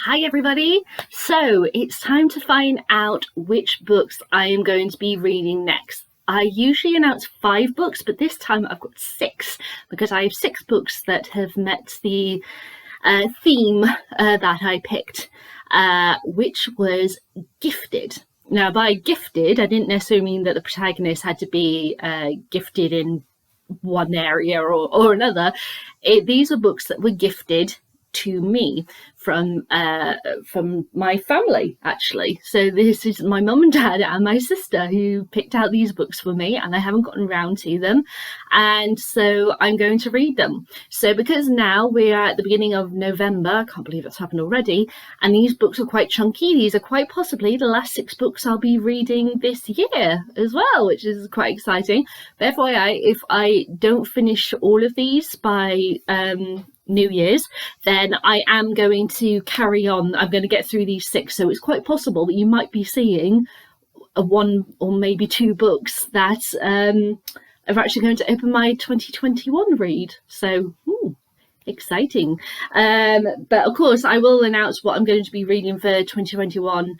Hi everybody! So it's time to find out which books I am going to be reading next. I usually announce 5 books, but this time I've got 6 because I have 6 books that have met the theme that I picked, which was gifted. Now, by gifted, I didn't necessarily mean that the protagonist had to be gifted in one area or another. These are books that were gifted to me from my family, actually. So this is my mum and dad and my sister who picked out these books for me, and I haven't gotten around to them, and so I'm going to read them. So because now we're at the beginning of November, I can't believe it's happened already, and these books are quite chunky. These are quite possibly the last 6 books I'll be reading this year as well, which is quite exciting. But FYI, if I don't finish all of these by New Year's, then I am going to carry on. I'm going to get through these 6, so it's quite possible that you might be seeing a 1 or maybe 2 books that are actually going to open my 2021 read. So exciting. But of course I will announce what I'm going to be reading for 2021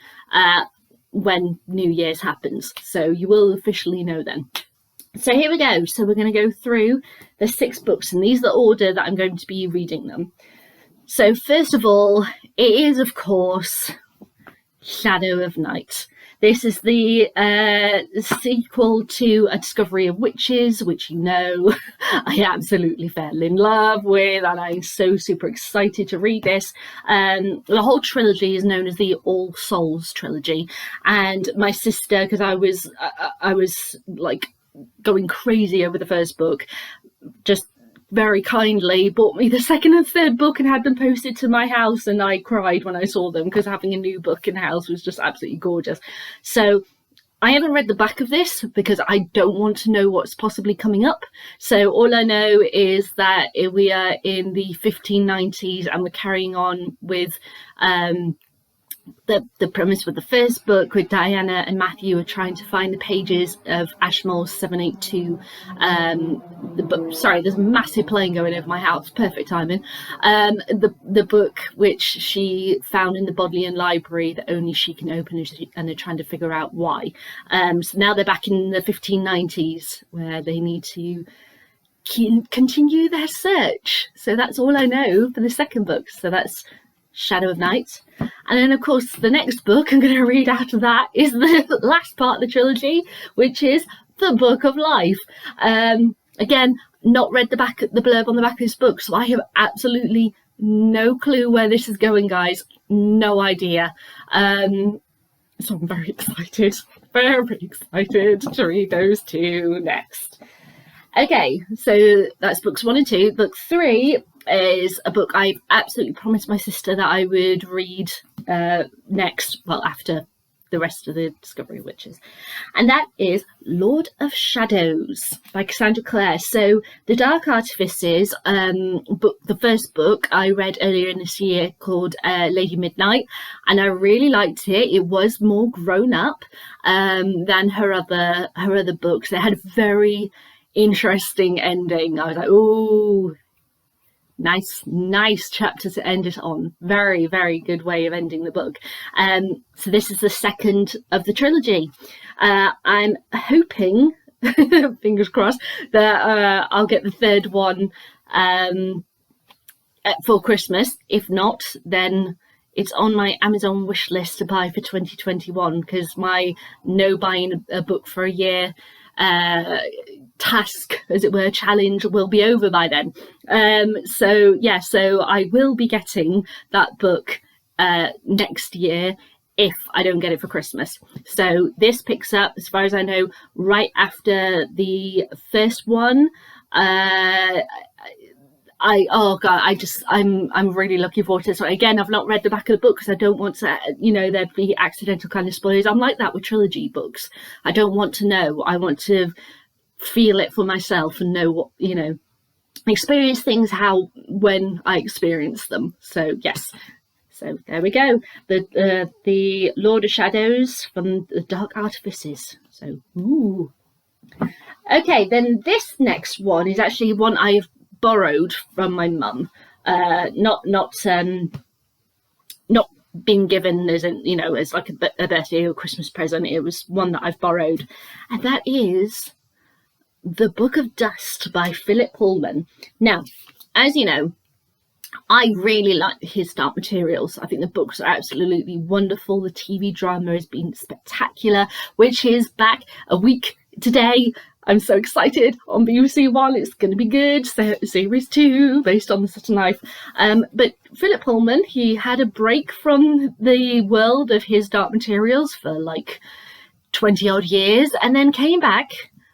when New Year's happens, so you will officially know then. So here we go. So we're going to go through the 6 books, and these are the order that I'm going to be reading them. So first of all, it is, of course, Shadow of Night. This is the sequel to A Discovery of Witches, which I absolutely fell in love with, and I'm so super excited to read this. The whole trilogy is known as the All Souls trilogy, and my sister, because I was like going crazy over the first book, just very kindly bought me the second and third book and had them posted to my house, and I cried when I saw them because having a new book in the house was just absolutely gorgeous. So I haven't read the back of this because I don't want to know what's possibly coming up. So all I know is that we are in the 1590s and we're carrying on with the premise with the first book, with Diana and Matthew are trying to find the pages of Ashmore 782. The book, sorry, there's a massive plane going over my house, perfect timing. The book which she found in the Bodleian Library that only she can open, and they're trying to figure out why. So now they're back in the 1590s where they need to continue their search. So that's all I know for the second book. So that's Shadow of Night. And then of course the next book I'm going to read after that is the last part of the trilogy, which is the Book of Life. Again, not read the blurb on the back of this book, so I have absolutely no clue where this is going, guys. No idea. So I'm very excited to read those 2 next. Okay, so that's books 1 and 2. Book 3 is a book I absolutely promised my sister that I would read next, well, after the rest of the Discovery of Witches, and that is Lord of Shadows by Cassandra Clare. So the Dark Artifices book, the first book I read earlier in this year, called Lady Midnight, and I really liked it. It was more grown up than her other books. They had a very interesting ending. I was like, oh, nice chapter to end it on. Very, very good way of ending the book. So this is the second of the trilogy. I'm hoping, fingers crossed, that I'll get the third one for Christmas. If not, then it's on my Amazon wish list to buy for 2021, because my no buying a book for a year task, as it were, challenge will be over by then. So I will be getting that book next year if I don't get it for Christmas. So this picks up, as far as I know, right after the first one. I'm really looking forward to it. So again, I've not read the back of the book because I don't want to, there'd be accidental kind of spoilers. I'm like that with trilogy books. I don't want to know. I want to feel it for myself and know what, experience things when I experience them. So yes. So there we go. The Lord of Shadows from the Dark Artifices. So ooh. Okay, then this next one is actually one I've borrowed from my mum. Not not been given as as like a birthday or Christmas present. It was one that I've borrowed, and that is The Book of Dust by Philip Pullman. Now, as you know, I really like his Dark Materials. I think the books are absolutely wonderful. The TV drama has been spectacular, which is back a week today. I'm so excited. On BBC One, it's going to be good. So, series 2, based on the Sutton Life. But Philip Pullman, he had a break from the world of his Dark Materials for like 20 odd years, and then came back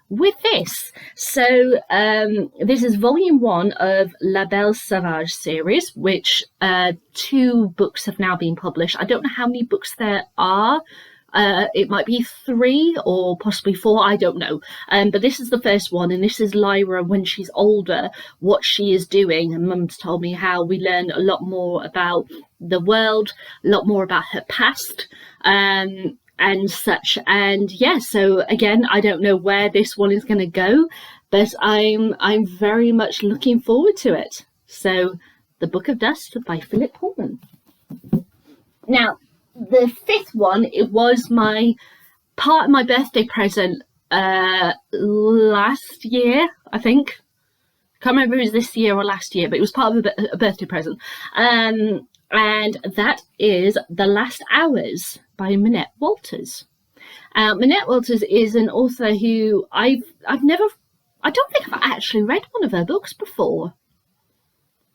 with this. So this is volume 1 of La Belle Sauvage series, which 2 books have now been published. I don't know how many books there are. It might be 3 or possibly 4, I don't know. But this is the first one, and this is Lyra when she's older, what she is doing. And Mum's told me how we learn a lot more about the world, a lot more about her past, and such. And yeah, so again, I don't know where this one is going to go, but I'm very much looking forward to it. So The Book of Dust by Philip Pullman. Now, the 5th one, it was part of my birthday present last year, I think. I can't remember if it was this year or last year, but it was part of a birthday present. And that is The Last Hours by Minette Walters. Minette Walters is an author who I don't think I've actually read one of her books before.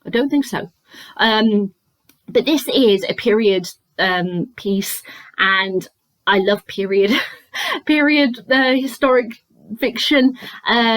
I don't think so. But this is a period piece, and I love period historic fiction.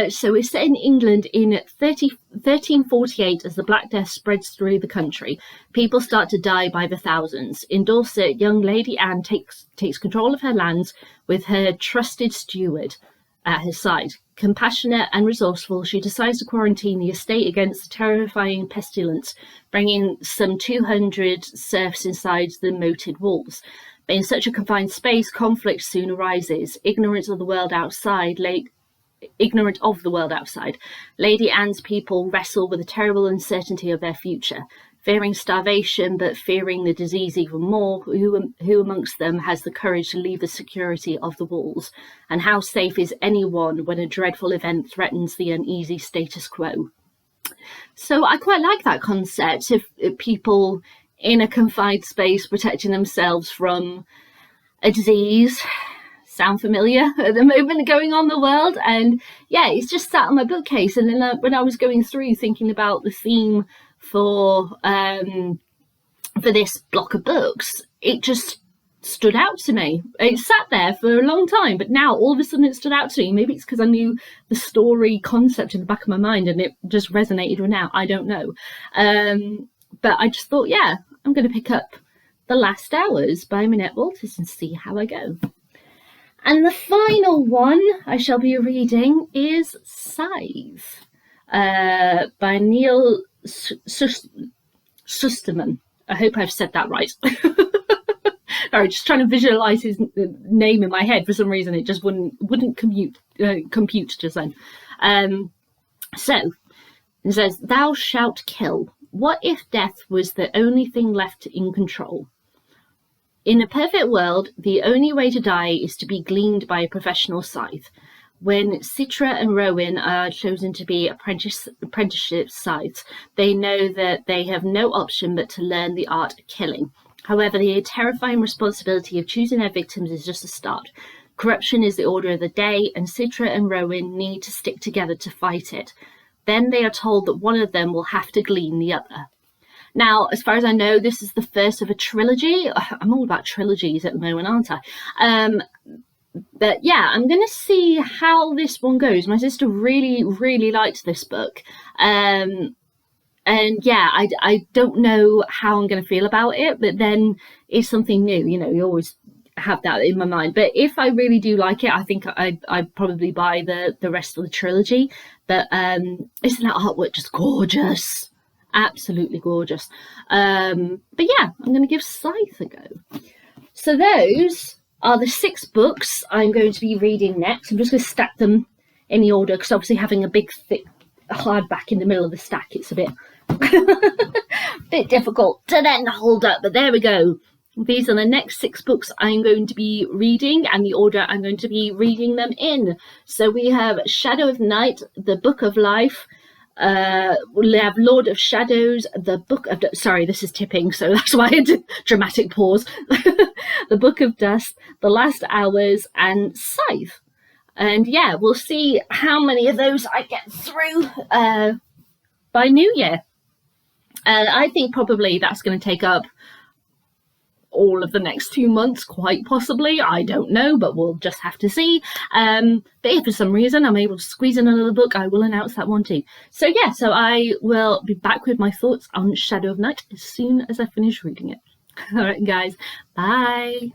So it's set in England in 1348 as the Black Death spreads through the country. People start to die by the thousands. In Dorset, young Lady Anne takes control of her lands with her trusted steward at her side. Compassionate and resourceful, she decides to quarantine the estate against the terrifying pestilence, bringing some 200 serfs inside the moated walls. But in such a confined space, conflict soon arises. Ignorant of the world outside, Lady Anne's people wrestle with the terrible uncertainty of their future, fearing starvation, but fearing the disease even more. Who amongst them has the courage to leave the security of the walls? And how safe is anyone when a dreadful event threatens the uneasy status quo? So I quite like that concept of people in a confined space protecting themselves from a disease. Sound familiar at the moment going on in the world? And yeah, it's just sat on my bookcase. And then when I was going through thinking about the theme for this block of books, it just stood out to me. It sat there for a long time, but now all of a sudden it stood out to me. Maybe it's because I knew the story concept in the back of my mind and it just resonated with now. I don't know. But I just thought, yeah, I'm going to pick up The Last Hours by Minette Walters and see how I go. And the final one I shall be reading is Scythe by Neil Susterman. I hope I've said that right. Sorry, just trying to visualise his name in my head. For some reason, it just wouldn't compute just then. So, it says, "Thou shalt kill. What if death was the only thing left in control? In a perfect world, the only way to die is to be gleaned by a professional scythe. When Citra and Rowan are chosen to be apprenticeship scythes, they know that they have no option but to learn the art of killing. However, the terrifying responsibility of choosing their victims is just a start. Corruption is the order of the day, and Citra and Rowan need to stick together to fight it. Then they are told that one of them will have to glean the other." Now, as far as I know, this is the first of a trilogy. I'm all about trilogies at the moment, aren't I? But yeah, I'm going to see how this one goes. My sister really, really liked this book. And yeah, I don't know how I'm going to feel about it, but then it's something new. You know, you always have that in my mind. But if I really do like it, I think I'd probably buy the rest of the trilogy. But isn't that artwork just gorgeous? Absolutely gorgeous. But yeah, I'm going to give Scythe a go. So those are the 6 books I'm going to be reading next. I'm just going to stack them in the order, because obviously having a big thick hardback in the middle of the stack, it's a bit bit difficult to then hold up, but there we go. These are the next 6 books I'm going to be reading and the order I'm going to be reading them in. So we have Shadow of Night, the Book of Life. We'll have Lord of Shadows, the Book of... Sorry, this is tipping, so that's why I did dramatic pause. The Book of Dust, The Last Hours, and Scythe. And yeah, we'll see how many of those I get through by New Year. And I think probably that's going to take up all of the next 2 months, quite possibly. I don't know, but we'll just have to see. But if for some reason I'm able to squeeze in another book, I will announce that one too. So yeah, so I will be back with my thoughts on Shadow of Night as soon as I finish reading it. All right, guys, bye.